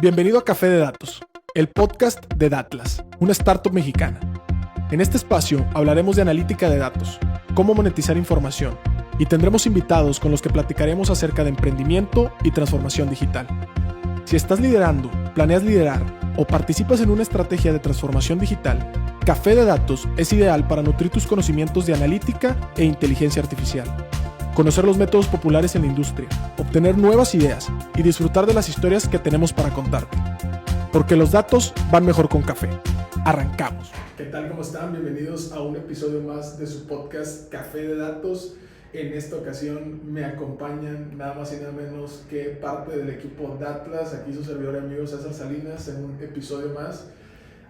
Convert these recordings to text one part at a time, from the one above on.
Bienvenido a Café de Datos, el podcast de Datlas, una startup mexicana. En este espacio hablaremos de analítica de datos, cómo monetizar información y tendremos invitados con los que platicaremos acerca de emprendimiento y transformación digital. Si estás liderando, planeas liderar o participas en una estrategia de transformación digital, Café de Datos es ideal para nutrir tus conocimientos de analítica e inteligencia artificial, conocer los métodos populares en la industria, obtener nuevas ideas y disfrutar de las historias que tenemos para contarte. Porque los datos van mejor con café. Arrancamos. ¿Qué tal? ¿Cómo están? Bienvenidos a un episodio más de su podcast Café de Datos. En esta ocasión me acompañan nada más y nada menos que parte del equipo Datlas. Aquí su servidor y amigo César Salinas en un episodio más.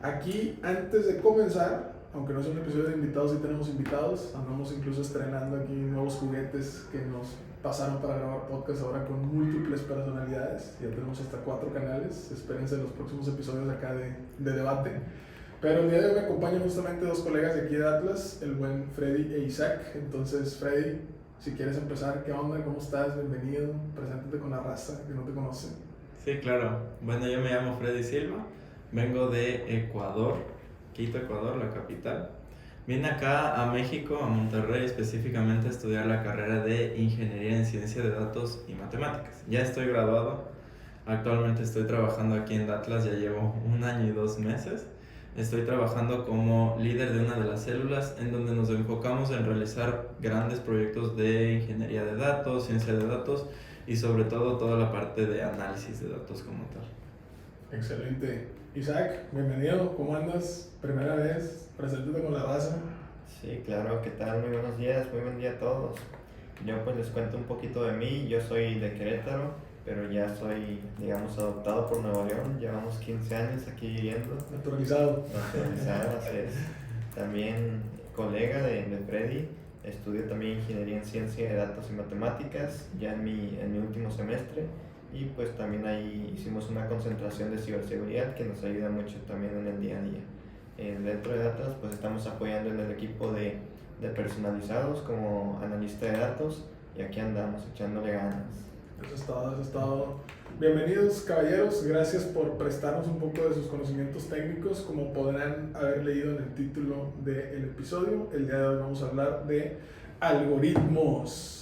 Aquí, antes de comenzar, aunque no es un episodio de invitados, sí tenemos invitados. Andamos incluso estrenando aquí nuevos juguetes que nos pasaron para grabar podcast ahora con múltiples personalidades. Ya tenemos hasta 4 canales. Espérense los próximos episodios acá de debate. Pero el día de hoy me acompañan justamente 2 colegas de aquí de Atlas, el buen Freddy e Isaac. Entonces, Freddy, si quieres empezar, ¿qué onda? ¿Cómo estás? Bienvenido. Preséntate con la raza que no te conoce. Sí, claro. Bueno, yo me llamo Freddy Silva. Vengo de Ecuador, Quito, Ecuador, la capital. Vine acá a México, a Monterrey específicamente, a estudiar la carrera de Ingeniería en Ciencia de Datos y Matemáticas. Ya estoy graduado, actualmente estoy trabajando aquí en Datlas, ya llevo 1 año y 2 meses. Estoy trabajando como líder de una de las células en donde nos enfocamos en realizar grandes proyectos de ingeniería de datos, ciencia de datos y sobre todo toda la parte de análisis de datos como tal. Excelente. Isaac, bienvenido, ¿cómo andas? Primera vez, preséntate con la raza. Sí, claro, ¿qué tal? Muy buenos días, muy buen día a todos. Yo pues les cuento un poquito de mí. Yo soy de Querétaro, pero ya soy, digamos, adoptado por Nuevo León. Llevamos 15 años aquí viviendo. Naturalizado. Naturalizado, así es. También colega de Freddy. Estudio también Ingeniería en Ciencia de Datos y Matemáticas, ya en mi último semestre. Y pues también ahí hicimos una concentración de ciberseguridad que nos ayuda mucho también en el día a día. Dentro de Datlas pues estamos apoyando en el equipo de personalizados como analista de datos y aquí andamos echándole ganas. Eso es todo. Bienvenidos caballeros, gracias por prestarnos un poco de sus conocimientos técnicos. Como podrán haber leído en el título del episodio, el día de hoy vamos a hablar de algoritmos.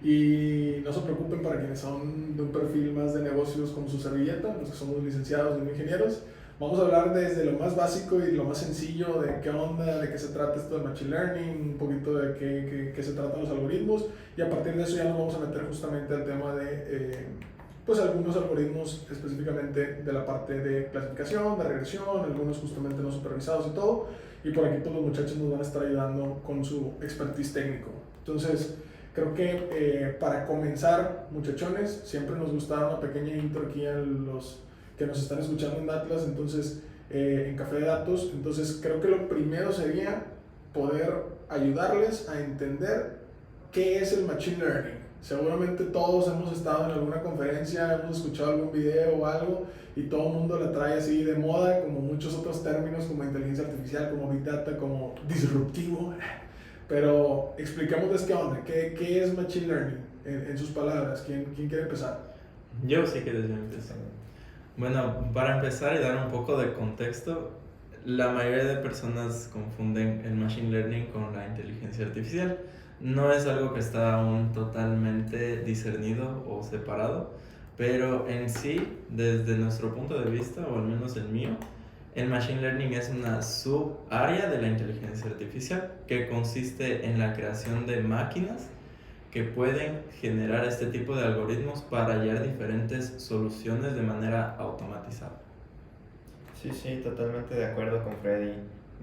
Y no se preocupen para quienes son de un perfil más de negocios como su servilleta, los que somos licenciados y no ingenieros. Vamos a hablar desde lo más básico y lo más sencillo de qué onda, de qué se trata esto de Machine Learning, un poquito de qué se tratan los algoritmos, y a partir de eso ya nos vamos a meter justamente al tema de pues algunos algoritmos específicamente de la parte de clasificación, de regresión, algunos justamente no supervisados y todo, y por aquí todos los muchachos nos van a estar ayudando con su expertise técnico. Entonces, creo que para comenzar, muchachones, siempre nos gusta dar una pequeña intro aquí a los que nos están escuchando en Atlas, entonces en Café de Datos. Entonces creo que lo primero sería poder ayudarles a entender qué es el Machine Learning. Seguramente todos hemos estado en alguna conferencia, hemos escuchado algún video o algo y todo el mundo la trae así de moda, como muchos otros términos como inteligencia artificial, como Big Data, como disruptivo. Pero expliquémosles qué onda, qué es Machine Learning en sus palabras. ¿Quién quiere empezar? Yo sí que deseo empezar. Bueno, para empezar y dar un poco de contexto, la mayoría de personas confunden el Machine Learning con la inteligencia artificial. No es algo que está aún totalmente discernido o separado, pero en sí, desde nuestro punto de vista, o al menos el mío, el Machine Learning es una subárea de la inteligencia artificial que consiste en la creación de máquinas que pueden generar este tipo de algoritmos para hallar diferentes soluciones de manera automatizada. Sí, totalmente de acuerdo con Freddy.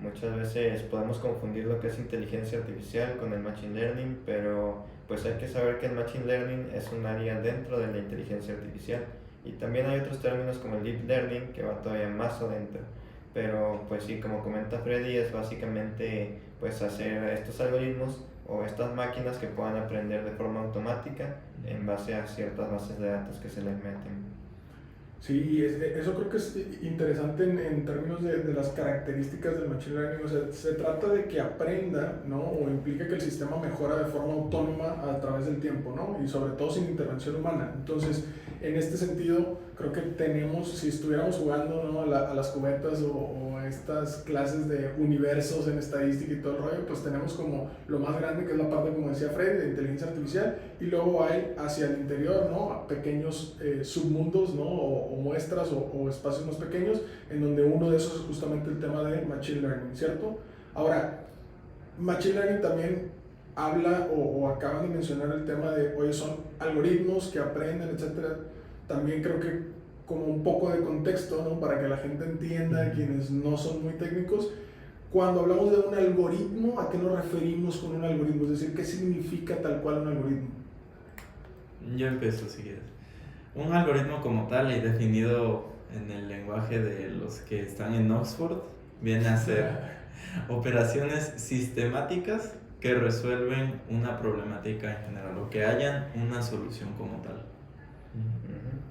Muchas veces podemos confundir lo que es inteligencia artificial con el Machine Learning, pero pues hay que saber que el Machine Learning es un área dentro de la inteligencia artificial. Y también hay otros términos como el Deep Learning que va todavía más adentro. Pero pues sí, como comenta Freddy, es básicamente pues hacer estos algoritmos o estas máquinas que puedan aprender de forma automática en base a ciertas bases de datos que se les meten. Sí, eso creo que es interesante en términos de las características del Machine Learning. O sea, se trata de que aprenda, ¿no? O implica que el sistema mejora de forma autónoma a través del tiempo, ¿no? Y sobre todo sin intervención humana. Entonces, en este sentido, creo que tenemos, si estuviéramos jugando, ¿no?, a las cubetas o a estas clases de universos en estadística y todo el rollo, pues tenemos como lo más grande, que es la parte, como decía Freddy, de inteligencia artificial, y luego hay hacia el interior, ¿no?, pequeños submundos, ¿no?, o muestras o espacios más pequeños, en donde uno de esos es justamente el tema de Machine Learning, ¿cierto? Ahora, Machine Learning también habla o acaban de mencionar el tema de, oye, son algoritmos que aprenden, etcétera. También creo que como un poco de contexto, ¿no?, para que la gente entienda, quienes no son muy técnicos, cuando hablamos de un algoritmo, ¿a qué nos referimos con un algoritmo? Es decir, ¿qué significa tal cual un algoritmo? Yo empiezo si quieres. Un algoritmo como tal y definido en el lenguaje de los que están en Oxford viene a ser operaciones sistemáticas que resuelven una problemática en general o que hayan una solución como tal.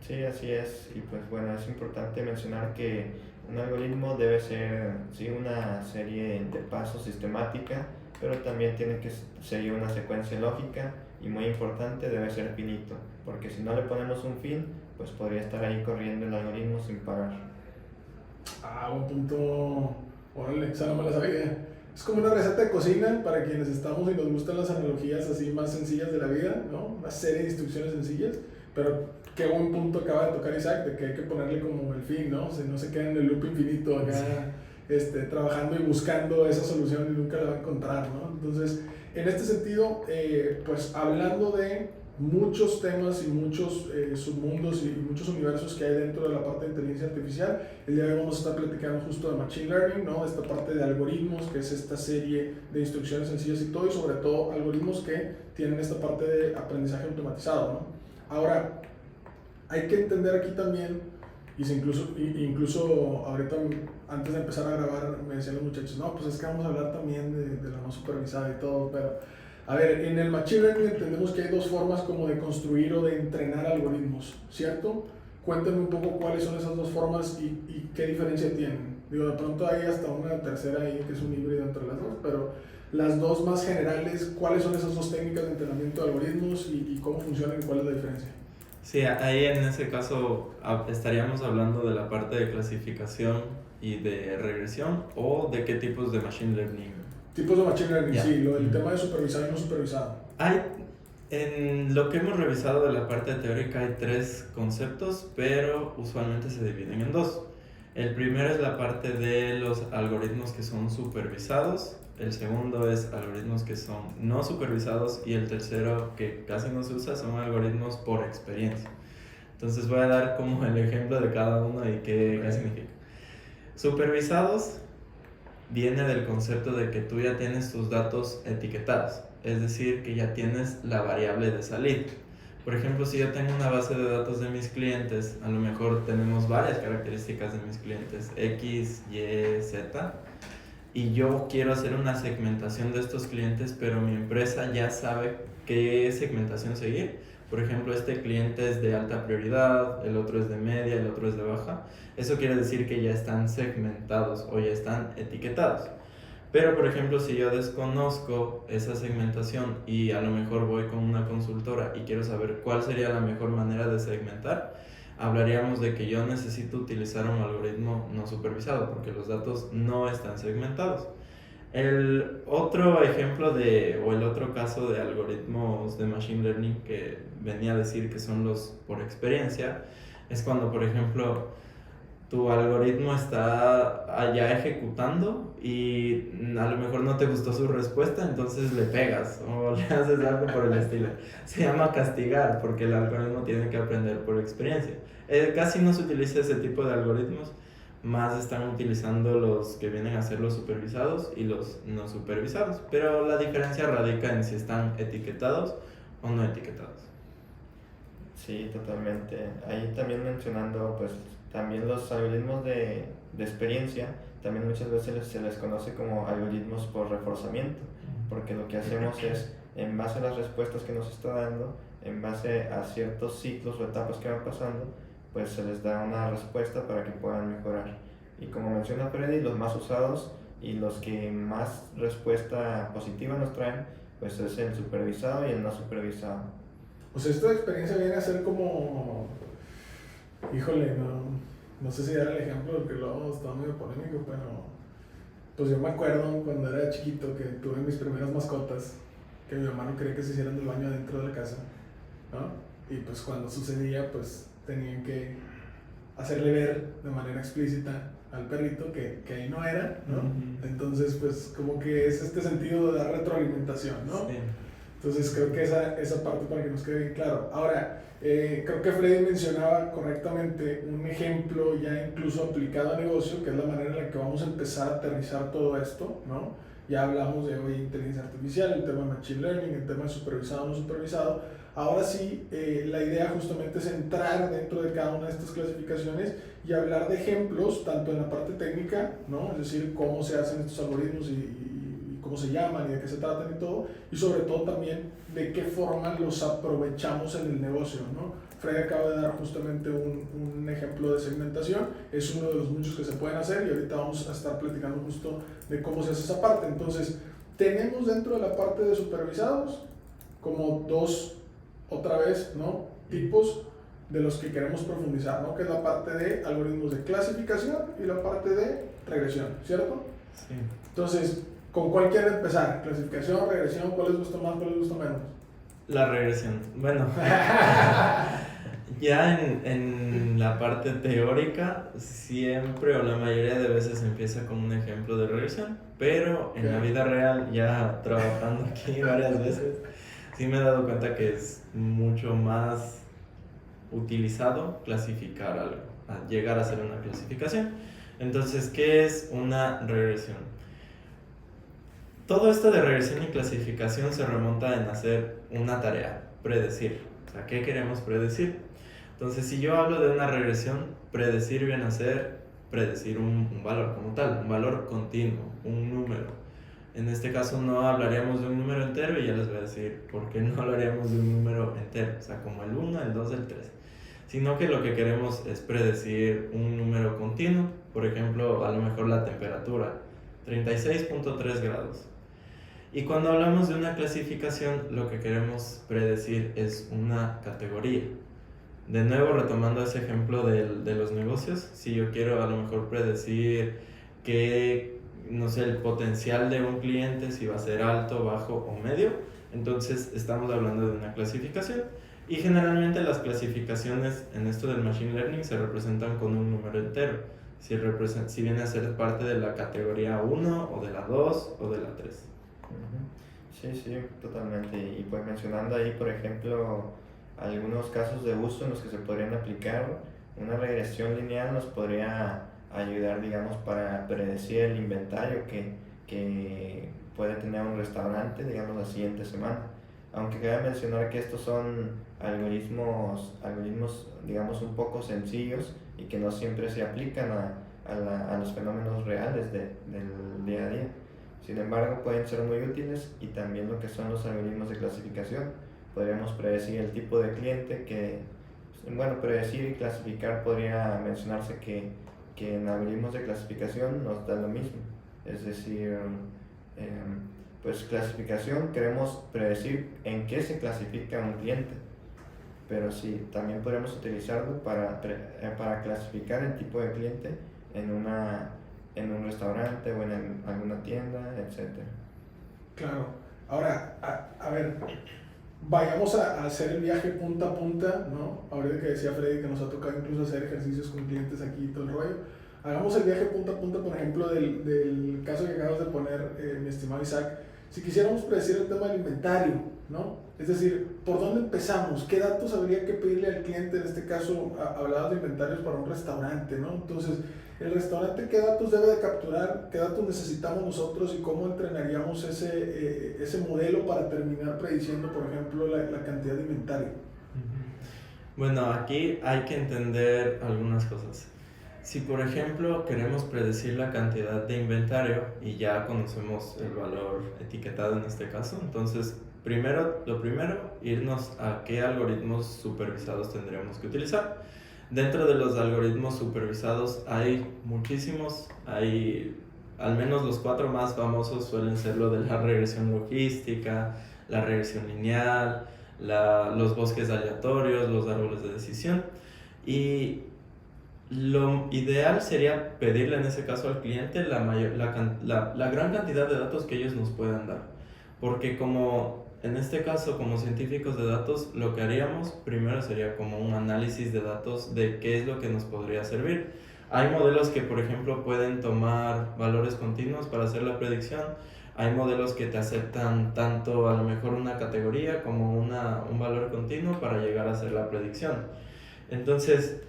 Sí, así es. Y pues bueno, es importante mencionar que un algoritmo debe ser, sí, una serie de pasos sistemática, pero también tiene que seguir una secuencia lógica y, muy importante, debe ser finito, porque si no le ponemos un fin, pues podría estar ahí corriendo el algoritmo sin parar. Un punto, órale, esa no me la sabía. Es como una receta de cocina para quienes estamos y nos gustan las analogías así más sencillas de la vida, ¿no? Una serie de instrucciones sencillas, pero qué buen punto acaba de tocar Isaac, de que hay que ponerle como el fin, ¿no? Si no se queda en el loop infinito acá, trabajando y buscando esa solución y nunca la va a encontrar, ¿no? Entonces, en este sentido, pues hablando de muchos temas y muchos submundos y muchos universos que hay dentro de la parte de inteligencia artificial, el día de hoy vamos a estar platicando justo de Machine Learning, ¿no?, de esta parte de algoritmos, que es esta serie de instrucciones sencillas y todo, y sobre todo algoritmos que tienen esta parte de aprendizaje automatizado, ¿no? Ahora, hay que entender aquí también, y incluso ahorita antes de empezar a grabar me decían los muchachos, no, pues es que vamos a hablar también de la no supervisada y todo, pero a ver, en el Machine Learning entendemos que hay dos formas como de construir o de entrenar algoritmos, ¿cierto? Cuéntenme un poco cuáles son esas dos formas y qué diferencia tienen. Digo, de pronto hay hasta una tercera ahí que es un híbrido entre las dos, pero las dos más generales, ¿cuáles son esas dos técnicas de entrenamiento de algoritmos y cómo funcionan y cuál es la diferencia? Sí, ahí en ese caso estaríamos hablando de la parte de clasificación y de regresión, o de qué tipos de Machine Learning. Tipos de Machine Learning, Yeah. sí, lo del tema de supervisado y no supervisado. En lo que hemos revisado de la parte teórica hay tres conceptos, pero usualmente se dividen en dos. El primero es la parte de los algoritmos que son supervisados, el segundo es algoritmos que son no supervisados, y el tercero, que casi no se usa, son algoritmos por experiencia. Entonces voy a dar como el ejemplo de cada uno y qué significa. Supervisados viene del concepto de que tú ya tienes tus datos etiquetados, es decir, que ya tienes la variable de salida. Por ejemplo, si yo tengo una base de datos de mis clientes, a lo mejor tenemos varias características de mis clientes, X, Y, Z, y yo quiero hacer una segmentación de estos clientes, pero mi empresa ya sabe qué segmentación seguir. Por ejemplo, este cliente es de alta prioridad, el otro es de media, el otro es de baja. Eso quiere decir que ya están segmentados o ya están etiquetados. Pero, por ejemplo, si yo desconozco esa segmentación y a lo mejor voy con una consultora y quiero saber cuál sería la mejor manera de segmentar, hablaríamos de que yo necesito utilizar un algoritmo no supervisado porque los datos no están segmentados. El otro ejemplo o el otro caso de algoritmos de Machine Learning que venía a decir que son los por experiencia es cuando, por ejemplo, tu algoritmo está allá ejecutando y a lo mejor no te gustó su respuesta, entonces le pegas o le haces algo por el estilo. Se llama castigar porque el algoritmo tiene que aprender por experiencia. Casi no se utiliza ese tipo de algoritmos, más están utilizando los que vienen a ser los supervisados y los no supervisados, pero la diferencia radica en si están etiquetados o no etiquetados. Sí, totalmente. Ahí también mencionando, pues, también los algoritmos de experiencia, también muchas veces se les conoce como algoritmos por reforzamiento, porque lo que hacemos es, en base a las respuestas que nos está dando, en base a ciertos ciclos o etapas que van pasando, pues se les da una respuesta para que puedan mejorar. Y como menciona Freddy, los más usados y los que más respuesta positiva nos traen, pues es el supervisado y el no supervisado. O sea, esta experiencia viene a ser como Híjole, no sé si era el ejemplo porque luego estaba medio polémico, pero pues yo me acuerdo cuando era chiquito que tuve mis primeras mascotas, que mi mamá no quería que se hicieran del baño adentro de la casa, ¿no? Y pues cuando sucedía, pues tenían que hacerle ver de manera explícita al perrito que ahí no era, ¿no? Ujú. Entonces, pues como que es este sentido de dar retroalimentación, ¿no? Sí. Entonces creo que esa parte para que nos quede bien claro. Ahora, creo que Freddy mencionaba correctamente un ejemplo ya incluso aplicado a negocio, que es la manera en la que vamos a empezar a aterrizar todo esto, ¿no? Ya hablamos de hoy inteligencia artificial, el tema de machine learning, el tema de supervisado o no supervisado. Ahora sí, la idea justamente es entrar dentro de cada una de estas clasificaciones y hablar de ejemplos, tanto en la parte técnica, ¿no? Es decir, cómo se hacen estos algoritmos y cómo se llaman y de qué se tratan y todo, y sobre todo también de qué forma los aprovechamos en el negocio, ¿no? Fred acaba de dar justamente un ejemplo de segmentación, es uno de los muchos que se pueden hacer y ahorita vamos a estar platicando justo de cómo se hace esa parte. Entonces, tenemos dentro de la parte de supervisados como dos, otra vez, ¿no? Tipos de los que queremos profundizar, ¿no? Que es la parte de algoritmos de clasificación y la parte de regresión, ¿cierto? Sí. Entonces, ¿con cuál quieren empezar? ¿Clasificación, regresión? ¿Cuál les gusta más, cuál les gusta menos? La regresión. Bueno, ya en la parte teórica, siempre o la mayoría de veces empieza con un ejemplo de regresión, pero en la vida real, ya trabajando aquí varias veces, sí me he dado cuenta que es mucho más utilizado clasificar algo, a llegar a hacer una clasificación. Entonces, ¿qué es una regresión? Todo esto de regresión y clasificación se remonta en hacer una tarea, predecir. O sea, ¿qué queremos predecir? Entonces, si yo hablo de una regresión, predecir viene a ser predecir un valor como tal, un valor continuo, un número. En este caso no hablaríamos de un número entero y ya les voy a decir por qué no hablaríamos de un número entero, o sea, como el 1, el 2, el 3. Sino que lo que queremos es predecir un número continuo, por ejemplo, a lo mejor la temperatura, 36.3 grados. Y cuando hablamos de una clasificación, lo que queremos predecir es una categoría. De nuevo, retomando ese ejemplo de los negocios, si yo quiero a lo mejor predecir que, no sé, el potencial de un cliente, si va a ser alto, bajo o medio, entonces estamos hablando de una clasificación. Y generalmente las clasificaciones en esto del machine learning se representan con un número entero, si viene a ser parte de la categoría 1 o de la 2 o de la 3. Sí, sí, totalmente. Y pues mencionando ahí, por ejemplo, algunos casos de uso en los que se podrían aplicar, una regresión lineal nos podría ayudar, digamos, para predecir el inventario que puede tener un restaurante, digamos, la siguiente semana. Aunque cabe mencionar que estos son algoritmos, digamos, un poco sencillos y que no siempre se aplican a los fenómenos reales del día a día. Sin embargo, pueden ser muy útiles y también lo que son los algoritmos de clasificación. Podríamos predecir el tipo de cliente bueno, predecir y clasificar podría mencionarse que en algoritmos de clasificación nos da lo mismo. Es decir, pues clasificación queremos predecir en qué se clasifica un cliente, pero sí, también podemos utilizarlo para clasificar el tipo de cliente en un restaurante o en alguna tienda, etc. Claro. Ahora, a ver, vayamos a hacer el viaje punta a punta, ¿no? Ahorita que decía Freddy que nos ha tocado incluso hacer ejercicios con clientes aquí y todo el rollo. Hagamos el viaje punta a punta, por ejemplo, del caso que acabas de poner, mi estimado Isaac. Si quisiéramos predecir el tema del inventario, ¿no? Es decir, ¿por dónde empezamos? ¿Qué datos habría que pedirle al cliente? En este caso, hablabas de inventarios para un restaurante, ¿no? Entonces, el restaurante, ¿qué datos debe de capturar? ¿Qué datos necesitamos nosotros? ¿Y cómo entrenaríamos ese modelo para terminar prediciendo, por ejemplo, la cantidad de inventario? Bueno, aquí hay que entender algunas cosas. Si por ejemplo queremos predecir la cantidad de inventario y ya conocemos el valor etiquetado en este caso, entonces lo primero, irnos a qué algoritmos supervisados tendríamos que utilizar. Dentro de los algoritmos supervisados hay muchísimos, hay al menos los 4 más famosos suelen ser lo de la regresión logística, la regresión lineal, los bosques aleatorios, los árboles de decisión. Y Lo ideal sería pedirle en ese caso al cliente la gran cantidad de datos que ellos nos puedan dar. Porque como en este caso, como científicos de datos, lo que haríamos primero sería como un análisis de datos de qué es lo que nos podría servir. Hay modelos que, por ejemplo, pueden tomar valores continuos para hacer la predicción. Hay modelos que te aceptan tanto a lo mejor una categoría como un valor continuo para llegar a hacer la predicción. Entonces,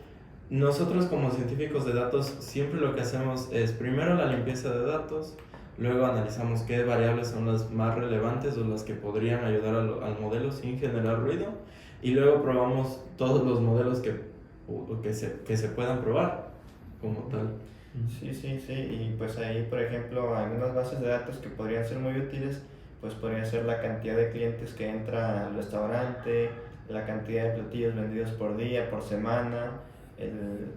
nosotros como científicos de datos siempre lo que hacemos es primero la limpieza de datos, luego analizamos qué variables son las más relevantes o las que podrían ayudar al modelo sin generar ruido, y luego probamos todos los modelos que se puedan probar como tal. Sí, y pues ahí, por ejemplo, algunas bases de datos que podrían ser muy útiles, pues podría ser la cantidad de clientes que entra al restaurante, la cantidad de platillos vendidos por día, por semana,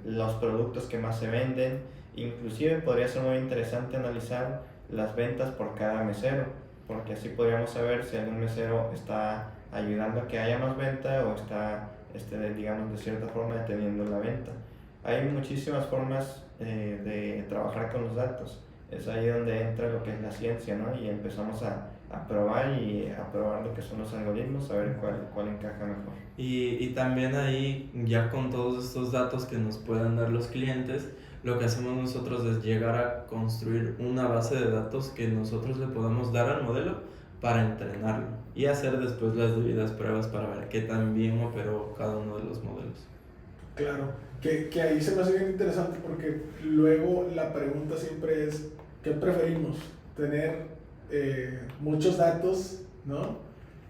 los productos que más se venden. Inclusive podría ser muy interesante analizar las ventas por cada mesero, porque así podríamos saber si algún mesero está ayudando a que haya más venta o está, digamos, de cierta forma deteniendo la venta. Hay muchísimas formas de trabajar con los datos. Es ahí donde entra lo que es la ciencia, ¿no? Y empezamos a probar lo que son los algoritmos, a ver cuál encaja mejor. Y también ahí, ya con todos estos datos que nos puedan dar los clientes, lo que hacemos nosotros es llegar a construir una base de datos que nosotros le podamos dar al modelo para entrenarlo y hacer después las debidas pruebas para ver qué tan bien operó cada uno de los modelos. Claro, que ahí se me hace bien interesante porque luego la pregunta siempre es, ¿qué preferimos? Tener muchos datos, ¿no?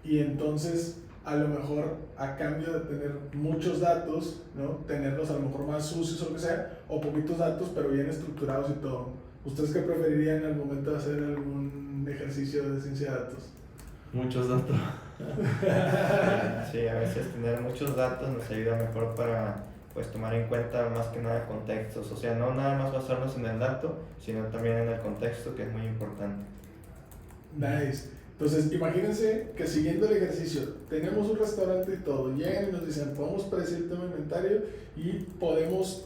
Y entonces a lo mejor a cambio de tener muchos datos, ¿no? Tenerlos a lo mejor más sucios o lo que sea, o poquitos datos pero bien estructurados y todo. ¿Ustedes qué preferirían al momento de hacer algún ejercicio de ciencia de datos? Muchos datos. Sí, a veces tener muchos datos nos ayuda mejor para pues tomar en cuenta más que nada contextos, o sea, no nada más basarnos en el dato, sino también en el contexto, que es muy importante. Nice. Entonces, imagínense que siguiendo el ejercicio, tenemos un restaurante y todo, llegan y nos dicen, podemos predecir el tema de inventario y podemos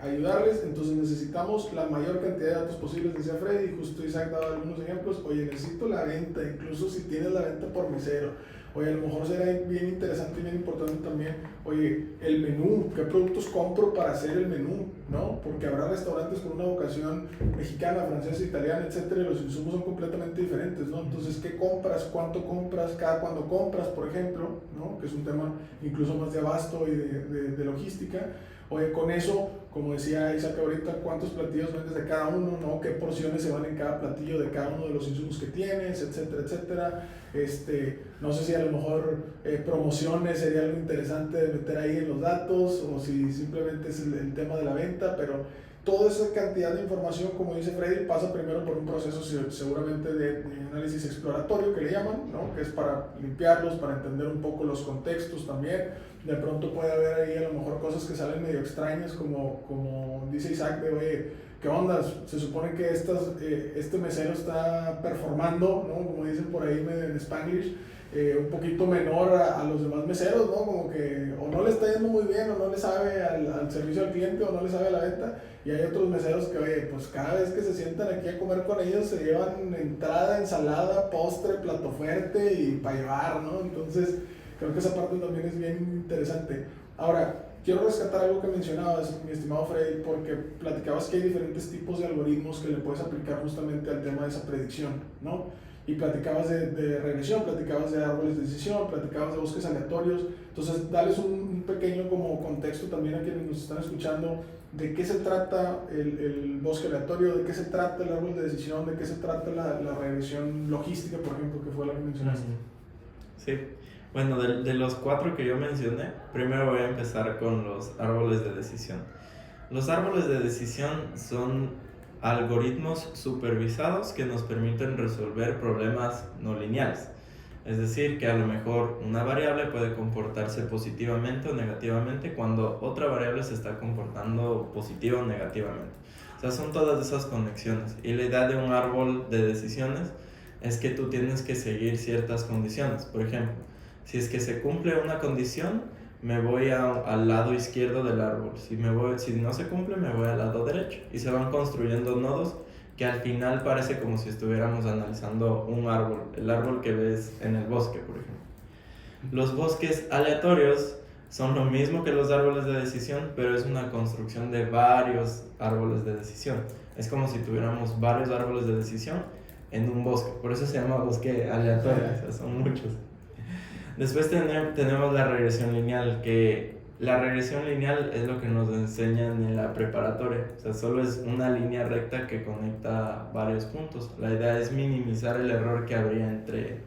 ayudarles, entonces necesitamos la mayor cantidad de datos posibles, decía Freddy, justo Isaac daba algunos ejemplos, oye, necesito la venta, incluso si tienes la venta por mesero, oye, a lo mejor será bien interesante y bien importante también, oye, el menú, qué productos compro para hacer el menú, ¿no? Porque habrá restaurantes con una vocación mexicana, francesa, italiana, etcétera, y los insumos son completamente diferentes, ¿no? Entonces, ¿qué compras? ¿Cuánto compras? Cada cuándo compras, por ejemplo, ¿no? Que es un tema incluso más de abasto y de logística. Oye, con eso, como decía Isaac ahorita, ¿cuántos platillos vendes de cada uno, no? ¿Qué porciones se van en cada platillo de cada uno de los insumos que tienes, etcétera, etcétera? No sé si a lo mejor promociones sería algo interesante de meter ahí en los datos, o si simplemente es el tema de la venta, pero toda esa cantidad de información, como dice Freddy, pasa primero por un proceso seguramente de análisis exploratorio que le llaman, ¿no? Que es para limpiarlos, para entender un poco los contextos también. De pronto puede haber ahí a lo mejor cosas que salen medio extrañas, como dice Isaac, de oye, ¿qué onda? Se supone que este mesero está performando, ¿no? Como dicen por ahí en Spanglish, un poquito menor a los demás meseros, ¿no? Como que o no le está yendo muy bien, o no le sabe al servicio al cliente, o no le sabe a la venta. Y hay otros meseros que, oye, pues cada vez que se sientan aquí a comer con ellos se llevan entrada, ensalada, postre, plato fuerte y para llevar, ¿no? Entonces, creo que esa parte también es bien interesante. Ahora, quiero rescatar algo que mencionabas, mi estimado Freddy, porque platicabas que hay diferentes tipos de algoritmos que le puedes aplicar justamente al tema de esa predicción, ¿no? Y platicabas de regresión, platicabas de árboles de decisión, platicabas de bosques aleatorios. Entonces, dales un pequeño como contexto también a quienes nos están escuchando de qué se trata el bosque aleatorio, de qué se trata el árbol de decisión, de qué se trata la regresión logística, por ejemplo, que fue la que mencionaste. Sí. Bueno, de los 4 que yo mencioné, primero voy a empezar con los árboles de decisión. Los árboles de decisión son algoritmos supervisados que nos permiten resolver problemas no lineales. Es decir, que a lo mejor una variable puede comportarse positivamente o negativamente cuando otra variable se está comportando positiva o negativamente. O sea, son todas esas conexiones. Y la idea de un árbol de decisiones es que tú tienes que seguir ciertas condiciones. Por ejemplo, si es que se cumple una condición, me voy al lado izquierdo del árbol. Si no se cumple, me voy al lado derecho. Y se van construyendo nodos que al final parece como si estuviéramos analizando un árbol, el árbol que ves en el bosque, por ejemplo. Los bosques aleatorios son lo mismo que los árboles de decisión, pero es una construcción de varios árboles de decisión. Es como si tuviéramos varios árboles de decisión en un bosque, por eso se llama bosque aleatorio, o sea, son muchos. Después tenemos la regresión lineal, que la regresión lineal es lo que nos enseñan en la preparatoria, o sea, solo es una línea recta que conecta varios puntos. La idea es minimizar el error que habría entre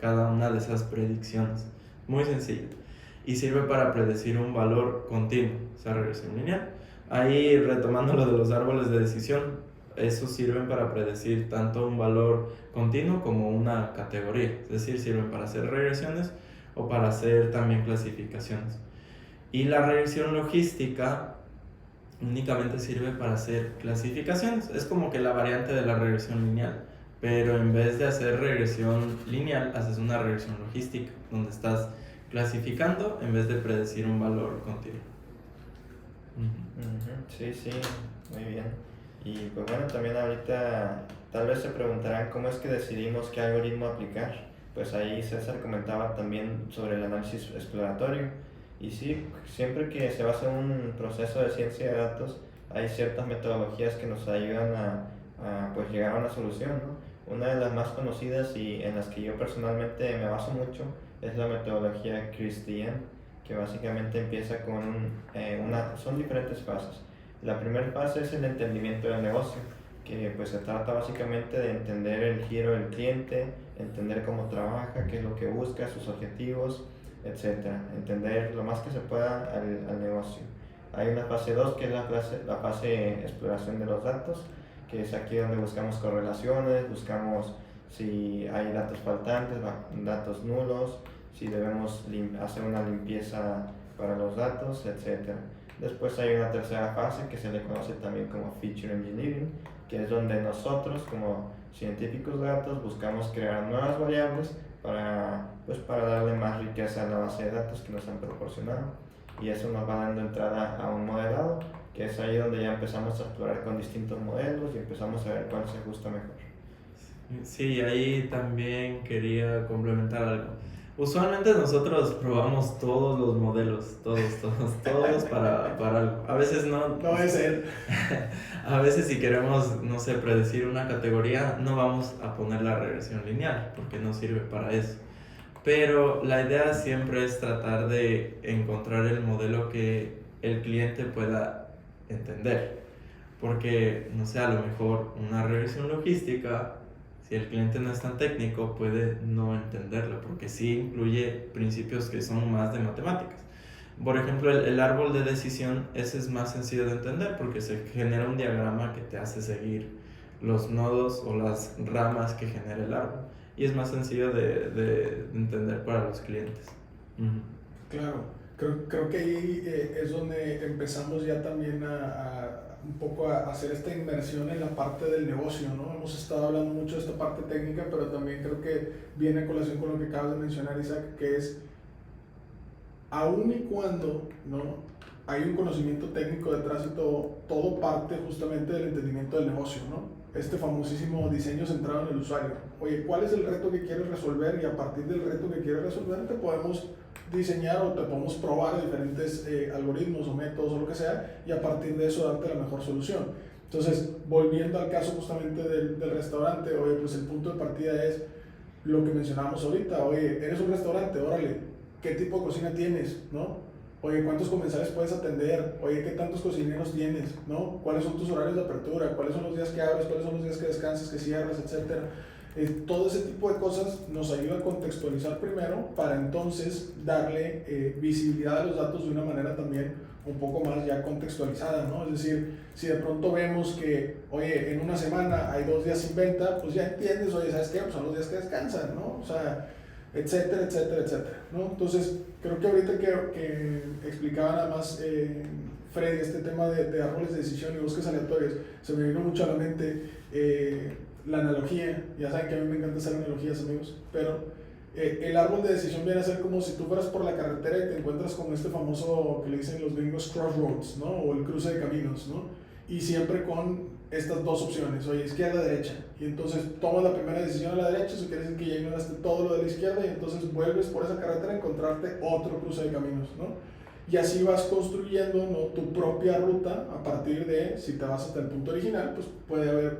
cada una de esas predicciones. Muy sencillo. Y sirve para predecir un valor continuo, esa regresión lineal. Ahí, retomando lo de los árboles de decisión, esos sirven para predecir tanto un valor continuo como una categoría. Es decir, sirven para hacer regresiones o para hacer también clasificaciones. Y la regresión logística únicamente sirve para hacer clasificaciones. Es como que la variante de la regresión lineal. Pero en vez de hacer regresión lineal, haces una regresión logística, donde estás clasificando en vez de predecir un valor continuo. Sí, sí, muy bien. Y pues bueno, también ahorita tal vez se preguntarán cómo es que decidimos qué algoritmo aplicar. Pues ahí César comentaba también sobre el análisis exploratorio. Y sí, siempre que se va a hacer un proceso de ciencia de datos, hay ciertas metodologías que nos ayudan a pues llegar a una solución, ¿no? Una de las más conocidas y en las que yo personalmente me baso mucho es la metodología CRISP-DM, que básicamente empieza con son diferentes fases. La primera fase es el entendimiento del negocio, que pues se trata básicamente de entender el giro del cliente, entender cómo trabaja, qué es lo que busca, sus objetivos, etc. Entender lo más que se pueda al negocio. Hay una fase 2 que es la fase de exploración de los datos, que es aquí donde buscamos correlaciones, buscamos si hay datos faltantes, datos nulos, si debemos hacer una limpieza para los datos, etc. Después hay una tercera fase que se le conoce también como Feature Engineering, que es donde nosotros como científicos de datos buscamos crear nuevas variables para darle más riqueza a la base de datos que nos han proporcionado. Y eso nos va dando entrada a un modelado, que es ahí donde ya empezamos a explorar con distintos modelos y empezamos a ver cuál se ajusta mejor. Sí, ahí también quería complementar algo. Usualmente nosotros probamos todos los modelos, todos para algo. A veces no. No es él. A veces si queremos, no sé, predecir una categoría, no vamos a poner la regresión lineal, porque no sirve para eso. Pero la idea siempre es tratar de encontrar el modelo que el cliente pueda entender. Porque, no sé, a lo mejor una regresión logística, si el cliente no es tan técnico, puede no entenderlo, porque sí incluye principios que son más de matemáticas. Por ejemplo, el árbol de decisión, ese es más sencillo de entender porque se genera un diagrama que te hace seguir los nodos o las ramas que genera el árbol. Y es más sencillo de entender para los clientes. Claro, creo que ahí es donde empezamos ya también un poco a hacer esta inmersión en la parte del negocio, ¿no? Hemos estado hablando mucho de esta parte técnica, pero también creo que viene a colación con lo que acabas de mencionar, Isaac, que es, aun y cuando, ¿no?, hay un conocimiento técnico detrás y todo parte justamente del entendimiento del negocio, ¿no? Este famosísimo diseño centrado en el usuario. Oye, ¿cuál es el reto que quieres resolver? Y a partir del reto que quieres resolver te podemos diseñar o te podemos probar diferentes algoritmos o métodos o lo que sea, y a partir de eso darte la mejor solución. Entonces, volviendo al caso justamente del restaurante, oye, pues el punto de partida es lo que mencionábamos ahorita. Oye, eres un restaurante, órale, ¿qué tipo de cocina tienes? ¿No? Oye, ¿cuántos comensales puedes atender? Oye, ¿qué tantos cocineros tienes? ¿No? ¿Cuáles son tus horarios de apertura? ¿Cuáles son los días que abres? ¿Cuáles son los días que descansas, que cierras, etcétera? Todo ese tipo de cosas nos ayuda a contextualizar primero para entonces darle visibilidad a los datos de una manera también un poco más ya contextualizada, ¿no? Es decir, si de pronto vemos que, oye, en una semana hay 2 días sin venta, pues ya entiendes, oye, ¿sabes qué? Pues son los días que descansan, ¿no? O sea, etcétera, etcétera, etcétera, ¿no? Entonces, creo que ahorita que explicaba nada más Freddy este tema de árboles de decisión y bosques aleatorios, se me vino mucho a la mente la analogía. Ya saben que a mí me encanta hacer analogías, amigos, pero el árbol de decisión viene a ser como si tú fueras por la carretera y te encuentras con este famoso que le dicen los gringos crossroads, ¿no? O el cruce de caminos, ¿no? Y siempre con estas dos opciones, oye, izquierda, derecha. Y entonces tomas la primera decisión a la derecha, eso quiere decir que ya ignoraste todo lo de la izquierda y entonces vuelves por esa carretera a encontrarte otro cruce de caminos, ¿no? Y así vas construyendo, ¿no?, tu propia ruta a partir de, si te vas hasta el punto original, pues puede haber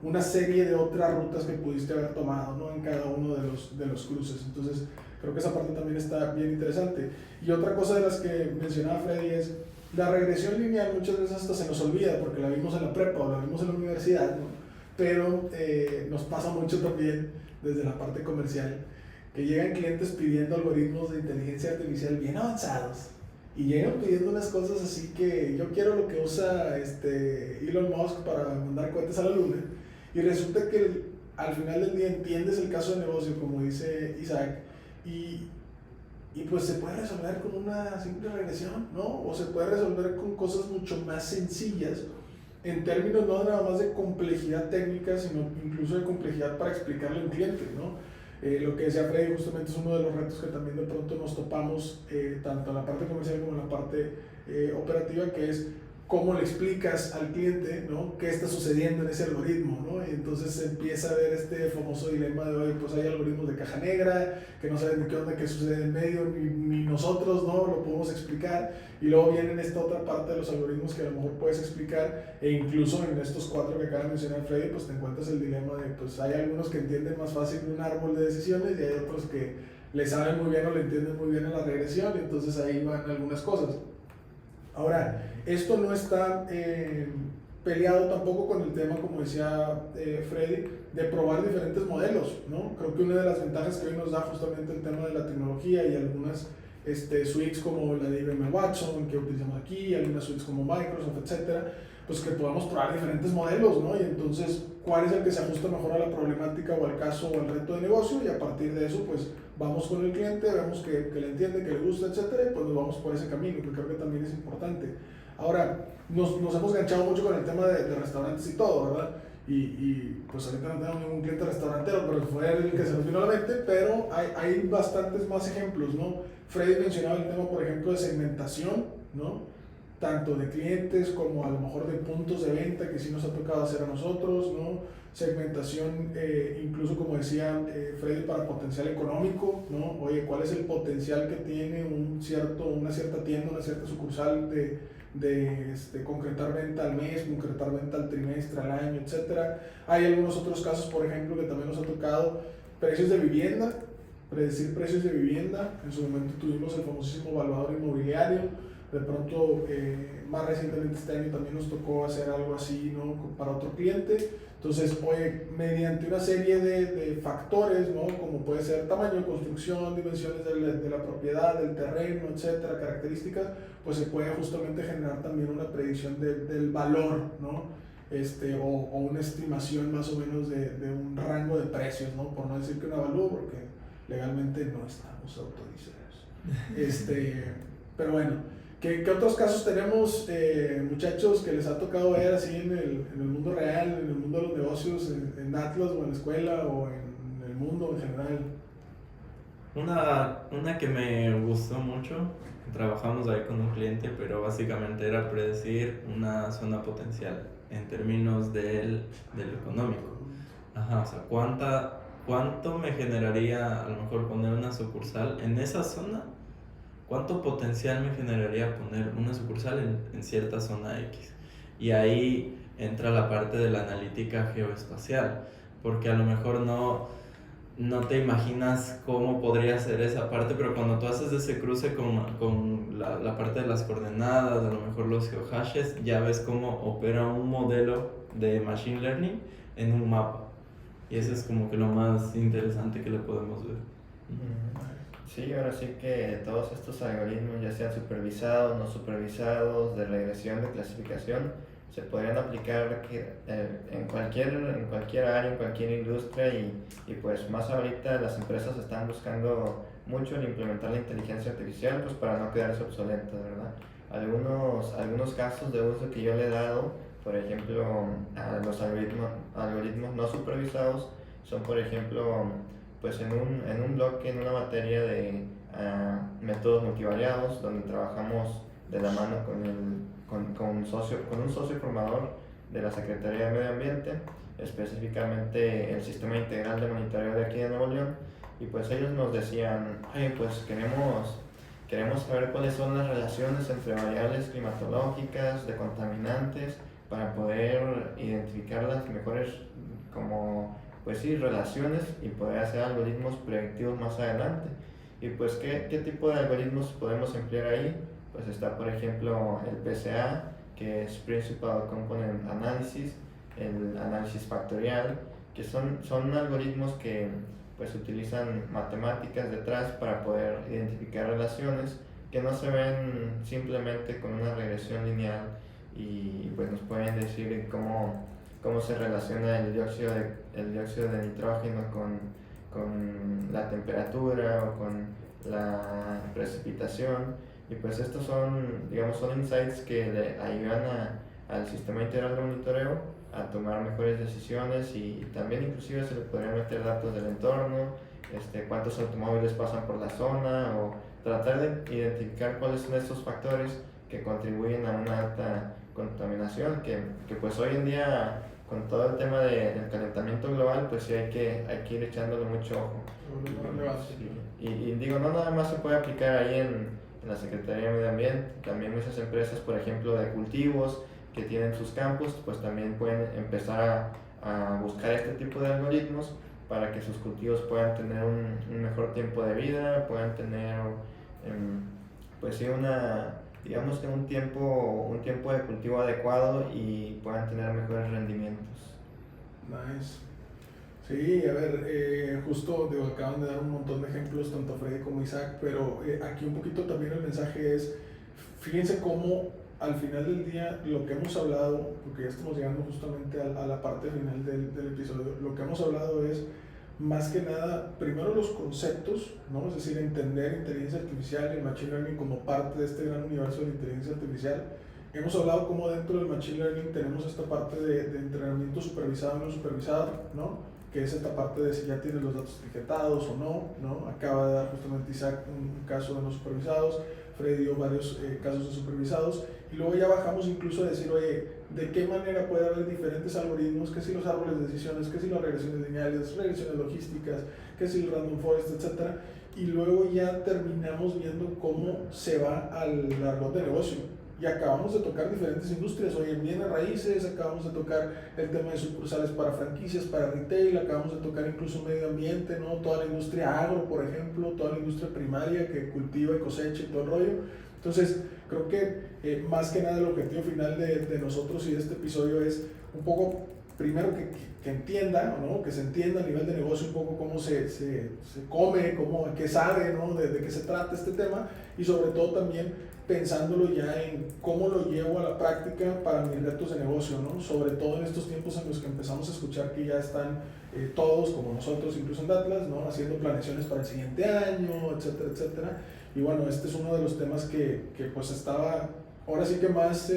una serie de otras rutas que pudiste haber tomado, ¿no?, en cada uno de los cruces. Entonces creo que esa parte también está bien interesante. Y otra cosa de las que mencionaba Freddy es la regresión lineal. Muchas veces hasta se nos olvida porque la vimos en la prepa o la vimos en la universidad, ¿no? Pero nos pasa mucho también desde la parte comercial, que llegan clientes pidiendo algoritmos de inteligencia artificial bien avanzados y llegan pidiendo unas cosas así que yo quiero lo que usa Elon Musk para mandar cohetes a la luna, y resulta que al final del día entiendes el caso de negocio, como dice Isaac, y pues se puede resolver con una simple regresión, ¿no? O se puede resolver con cosas mucho más sencillas, en términos no nada más de complejidad técnica, sino incluso de complejidad para explicarle a un cliente, ¿no? Lo que decía Freddy justamente es uno de los retos que también de pronto nos topamos, tanto en la parte comercial como en la parte operativa, que es cómo le explicas al cliente, ¿no?, qué está sucediendo en ese algoritmo, ¿no? Y entonces se empieza a ver este famoso dilema de hoy, pues hay algoritmos de caja negra, que no saben ni qué onda, qué sucede en medio, ni nosotros, ¿no?, lo podemos explicar, y luego vienen esta otra parte de los algoritmos que a lo mejor puedes explicar, e incluso en estos 4 que acaba de mencionar Freddy, pues te encuentras el dilema de, pues hay algunos que entienden más fácil un árbol de decisiones, y hay otros que le saben muy bien o le entienden muy bien a la regresión, y entonces ahí van algunas cosas. Ahora, esto no está peleado tampoco con el tema, como decía Freddy, de probar diferentes modelos, ¿no? Creo que una de las ventajas que hoy nos da justamente el tema de la tecnología y algunas suites como la de IBM Watson que utilizamos aquí, algunas suites como Microsoft, etcétera, pues que podamos probar diferentes modelos, ¿no? Y entonces, ¿cuál es el que se ajusta mejor a la problemática o al caso o al reto de negocio? Y a partir de eso, pues vamos con el cliente, vemos que le entiende, que le gusta, etcétera, y pues nos vamos por ese camino, que creo que también es importante. Ahora, nos hemos ganchado mucho con el tema de restaurantes y todo, ¿verdad? Y pues ahorita no tenemos ningún cliente restaurantero, pero fue el que se nos vino a la mente, pero hay bastantes más ejemplos, ¿no? Freddy mencionaba el tema, por ejemplo, de segmentación, ¿no? Tanto de clientes como a lo mejor de puntos de venta, que sí nos ha tocado hacer a nosotros, ¿no? Segmentación, incluso como decía Freddy, para potencial económico, ¿no? Oye, ¿cuál es el potencial que tiene una cierta tienda, una cierta sucursal de concretar venta al mes, concretar venta al trimestre, al año, etcétera? Hay algunos otros casos, por ejemplo, que también nos ha tocado precios de vivienda, predecir precios de vivienda. En su momento tuvimos el famosísimo evaluador inmobiliario. De pronto, más recientemente este año también nos tocó hacer algo así, ¿no?, para otro cliente. Entonces, oye, mediante una serie de factores, ¿no?, como puede ser tamaño de construcción, dimensiones de la propiedad, del terreno, etcétera, características, pues se puede justamente generar también una predicción del valor, ¿no?, o una estimación más o menos de un rango de precios, ¿no?, por no decir que un avalúo, porque legalmente no estamos autorizados. Pero bueno, ¿qué otros casos tenemos, muchachos, que les ha tocado ver así en el mundo real, en el mundo de los negocios, en Atlas o en la escuela o en el mundo en general? Una que me gustó mucho, trabajamos ahí con un cliente, pero básicamente era predecir una zona potencial en términos del económico. Ajá, o sea, ¿cuánto me generaría a lo mejor poner una sucursal en esa zona? ¿Cuánto potencial me generaría poner una sucursal en cierta zona X? Y ahí entra la parte de la analítica geoespacial, porque a lo mejor no te imaginas cómo podría ser esa parte, pero cuando tú haces ese cruce con la parte de las coordenadas, a lo mejor los geohashes, ya ves cómo opera un modelo de machine learning en un mapa. Y eso es como que lo más interesante que le podemos ver. Sí, ahora sí que todos estos algoritmos, ya sean supervisados, no supervisados, de regresión, de clasificación, se podrían aplicar en cualquier área, en cualquier industria, y pues más ahorita las empresas están buscando mucho el implementar la inteligencia artificial, pues para no quedarse obsoletas, ¿verdad? Algunos casos de uso que yo le he dado, por ejemplo, a los algoritmos no supervisados, son por ejemplo pues en un bloque, en una materia de métodos multivariados, donde trabajamos de la mano con un socio formador de la Secretaría de Medio Ambiente, específicamente el Sistema Integral de Monitoreo de aquí de Nuevo León, y pues ellos nos decían, oye, pues queremos saber cuáles son las relaciones entre variables climatológicas, de contaminantes, para poder identificar las mejores, como, pues sí, relaciones y poder hacer algoritmos predictivos más adelante. Y pues, ¿qué tipo de algoritmos podemos emplear ahí? Pues está, por ejemplo, el PCA, que es Principal Component Analysis, el análisis factorial, que son algoritmos que pues utilizan matemáticas detrás para poder identificar relaciones que no se ven simplemente con una regresión lineal, y pues nos pueden decir cómo se relaciona el dióxido de nitrógeno con la temperatura o con la precipitación. Y pues estos son insights que le ayudan al sistema integral de monitoreo a tomar mejores decisiones, y también inclusive se le podría meter datos del entorno, cuántos automóviles pasan por la zona, o tratar de identificar cuáles son estos factores que contribuyen a una alta contaminación, que pues hoy en día con todo el tema del calentamiento global, pues sí hay que ir echándole mucho ojo. Y digo, no nada más se puede aplicar ahí en la Secretaría de Medio Ambiente, también muchas empresas, por ejemplo, de cultivos que tienen sus campos, pues también pueden empezar a buscar este tipo de algoritmos para que sus cultivos puedan tener un mejor tiempo de vida, puedan tener, pues sí, digamos que un tiempo de cultivo adecuado, y puedan tener mejores rendimientos. Nice. Sí, a ver, justo acaban de dar un montón de ejemplos, tanto Freddy como Isaac, pero aquí un poquito también el mensaje es, fíjense cómo al final del día lo que hemos hablado, porque ya estamos llegando justamente a la parte final del episodio, lo que hemos hablado es más que nada, primero los conceptos, ¿no? Es decir, entender inteligencia artificial y el machine learning como parte de este gran universo de la inteligencia artificial. Hemos hablado cómo dentro del machine learning tenemos esta parte de entrenamiento supervisado y no supervisado, ¿no? Que es esta parte de si ya tienes los datos etiquetados o no, ¿no? Acaba de dar justamente Isaac un caso de no supervisados, Freddy dio varios casos de supervisados, y luego ya bajamos incluso a decir, oye, ¿de qué manera puede haber diferentes algoritmos? ¿Qué si los árboles de decisiones? ¿Qué si las regresiones lineales? ¿Regresiones logísticas? ¿Qué si el random forest? Etcétera. Y luego ya terminamos viendo cómo se va al árbol de negocio. Y acabamos de tocar diferentes industrias, hoy en bienes raíces, acabamos de tocar el tema de sucursales para franquicias, para retail, acabamos de tocar incluso medio ambiente, ¿no? Toda la industria agro, por ejemplo, toda la industria primaria que cultiva y cosecha y todo el rollo. Entonces, creo que más que nada el objetivo final de nosotros y de este episodio es un poco, primero que entienda, ¿no? Que se entienda a nivel de negocio un poco cómo se come, qué sabe, ¿no? De qué se trata este tema, y sobre todo también pensándolo ya en cómo lo llevo a la práctica para mis retos de negocio, ¿no? Sobre todo en estos tiempos en los que empezamos a escuchar que ya están todos, como nosotros, incluso en Atlas, ¿no? Haciendo planeaciones para el siguiente año, etcétera, etcétera. Y bueno, este es uno de los temas que pues estaba, ahora sí que más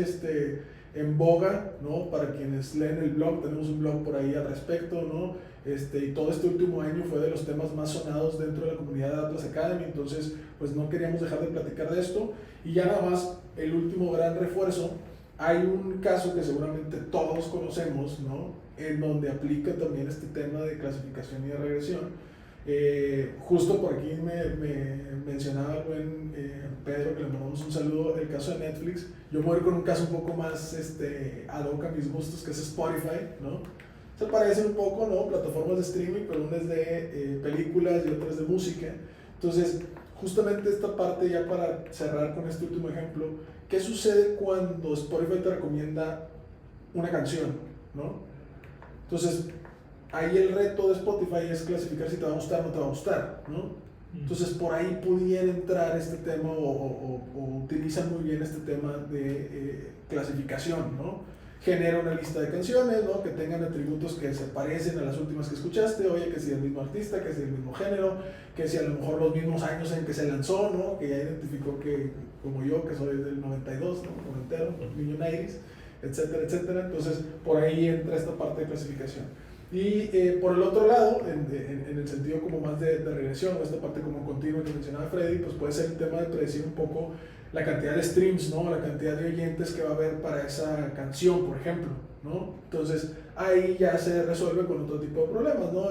en boga, ¿no? Para quienes leen el blog, tenemos un blog por ahí al respecto, ¿no? Y todo este último año fue de los temas más sonados dentro de la comunidad de Atlas Academy, entonces pues no queríamos dejar de platicar de esto. Y ya nada más, el último gran refuerzo, hay un caso que seguramente todos conocemos, ¿no? En donde aplica también este tema de clasificación y de regresión. Justo por aquí me mencionaba el buen Pedro, que le mandamos un saludo, el caso de Netflix. Yo me voy a ir con un caso un poco más ad hoc a mis gustos, que es Spotify, ¿no? Se parecen un poco, ¿no? Plataformas de streaming, pero una es de películas y otra es de música. Entonces, justamente esta parte, ya para cerrar con este último ejemplo, ¿qué sucede cuando Spotify te recomienda una canción, ¿no? Entonces, ahí el reto de Spotify es clasificar si te va a gustar o no te va a gustar, ¿no? Entonces, por ahí pudiera entrar este tema o utilizan muy bien este tema de clasificación, ¿no? Genera una lista de canciones, ¿no? Que tengan atributos que se parecen a las últimas que escuchaste, oye, que si el mismo artista, que si el mismo género, que si a lo mejor los mismos años en que se lanzó, ¿no? Que ya identificó que, como yo, que soy del 92, ¿no? Noventero, niño 90s, etcétera, etcétera. Entonces, por ahí entra esta parte de clasificación. Y por el otro lado, en el sentido como más de regresión, esta parte como continua que mencionaba Freddy, pues puede ser el tema de predecir un poco la cantidad de streams, ¿no? La cantidad de oyentes que va a haber para esa canción, por ejemplo, ¿no? Entonces ahí ya se resuelve con otro tipo de problemas, ¿no?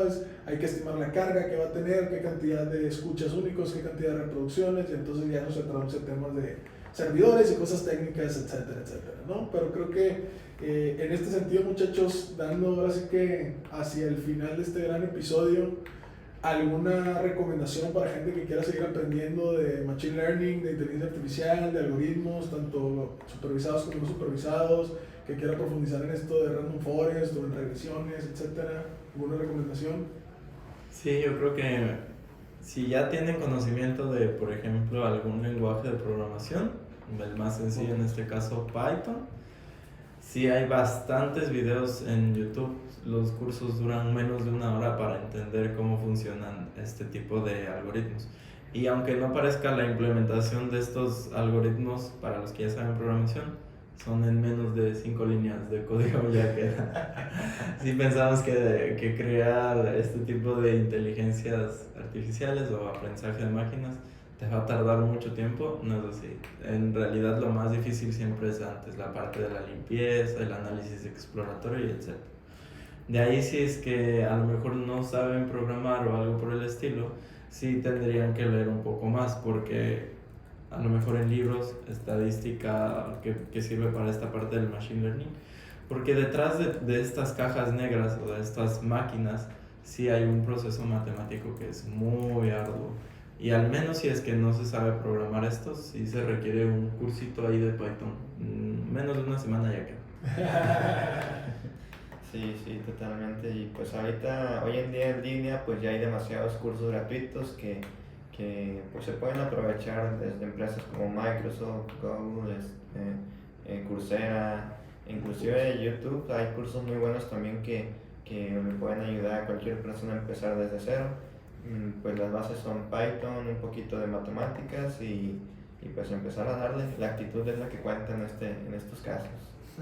Hay que estimar la carga que va a tener, qué cantidad de escuchas únicos, qué cantidad de reproducciones, y entonces ya no se traduce temas de servidores y cosas técnicas, etcétera, etcétera, ¿no? Pero creo que en este sentido, muchachos, dando ahora sí que hacia el final de este gran episodio, ¿alguna recomendación para gente que quiera seguir aprendiendo de Machine Learning, de inteligencia artificial, de algoritmos, tanto supervisados como no supervisados, que quiera profundizar en esto de Random Forest o en regresiones, etcétera? ¿Alguna recomendación? Sí, yo creo que si ya tienen conocimiento de, por ejemplo, algún lenguaje de programación, el más sencillo en este caso Python, sí hay bastantes videos en YouTube. Los cursos duran menos de 1 hora para entender cómo funcionan este tipo de algoritmos. Y aunque no parezca, la implementación de estos algoritmos, para los que ya saben programación, son en menos de 5 líneas de código ya queda. Si pensamos que crear este tipo de inteligencias artificiales o aprendizaje de máquinas te va a tardar mucho tiempo, no es así. En realidad lo más difícil siempre es antes, la parte de la limpieza, el análisis exploratorio y etc. De ahí, si es que a lo mejor no saben programar o algo por el estilo, sí tendrían que leer un poco más, porque a lo mejor en libros, estadística que sirve para esta parte del machine learning, porque detrás de estas cajas negras o de estas máquinas sí hay un proceso matemático que es muy arduo. Y al menos si es que no se sabe programar esto, sí se requiere un cursito ahí de Python. Menos de 1 semana ya queda. Sí, sí, totalmente. Y pues ahorita, hoy en día en línea, pues ya hay demasiados cursos gratuitos que pues se pueden aprovechar desde empresas como Microsoft, Google, Coursera, inclusive YouTube. Hay cursos muy buenos también que le pueden ayudar a cualquier persona a empezar desde cero. Pues las bases son Python, un poquito de matemáticas y pues empezar a darle. La actitud es la que cuenta en estos casos.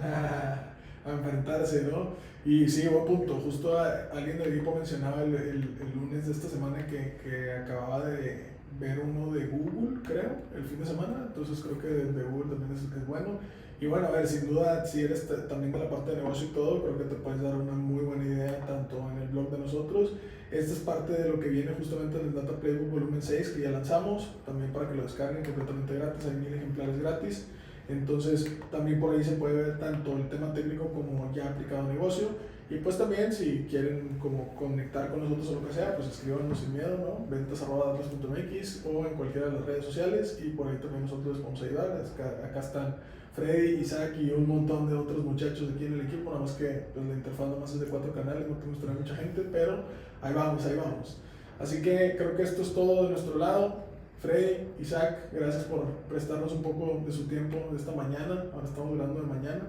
A enfrentarse, ¿no? Y sí, buen punto. Justo alguien del equipo mencionaba el lunes de esta semana que acababa de ver uno de Google, creo, el fin de semana. Entonces creo que de Google también es bueno. Y bueno, a ver, sin duda, si eres también de la parte de negocio y todo, creo que te puedes dar una muy buena idea tanto en el blog de nosotros. Esta es parte de lo que viene justamente en el Data Playbook volumen 6 que ya lanzamos, también para que lo descarguen completamente gratis, hay 1000 ejemplares gratis. Entonces también por ahí se puede ver tanto el tema técnico como ya aplicado a negocio. Y pues también si quieren como conectar con nosotros o lo que sea, pues escríbanos sin miedo, ¿no? ventas@datlas.mx o en cualquiera de las redes sociales y por ahí también nosotros les vamos a ayudar. Acá están Freddy, Isaac y un montón de otros muchachos aquí en el equipo, nada más que pues, la interfaz nomás es de 4 canales, no tenemos que tener mucha gente, pero ahí vamos, ahí vamos. Así que creo que esto es todo de nuestro lado. Freddy, Isaac, gracias por prestarnos un poco de su tiempo de esta mañana, ahora estamos hablando de mañana.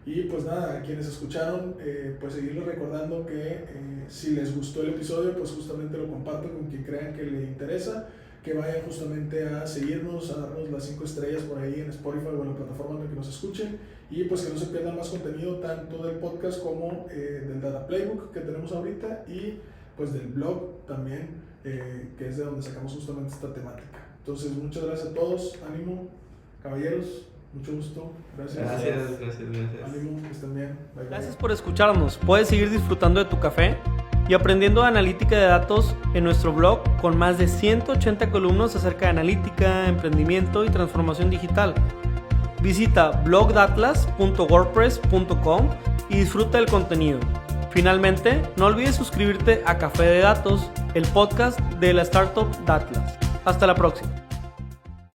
Y pues nada, a quienes escucharon, pues seguirles recordando que si les gustó el episodio, pues justamente lo compartan con quien crean que le interesa, que vayan justamente a seguirnos, a darnos las 5 estrellas por ahí en Spotify o en la plataforma en la que nos escuchen, y pues que no se pierdan más contenido tanto del podcast como del Data Playbook que tenemos ahorita y pues del blog también, que es de donde sacamos justamente esta temática. Entonces muchas gracias a todos, ánimo, caballeros. Mucho gusto, gracias. Gracias. Ánimo, que estén bien. Bye, bye. Gracias por escucharnos. Puedes seguir disfrutando de tu café y aprendiendo de analítica de datos en nuestro blog con más de 180 columnas acerca de analítica, emprendimiento y transformación digital. Visita blogdatlas.wordpress.com y disfruta del contenido. Finalmente, no olvides suscribirte a Café de Datos, el podcast de la startup Datlas. Hasta la próxima.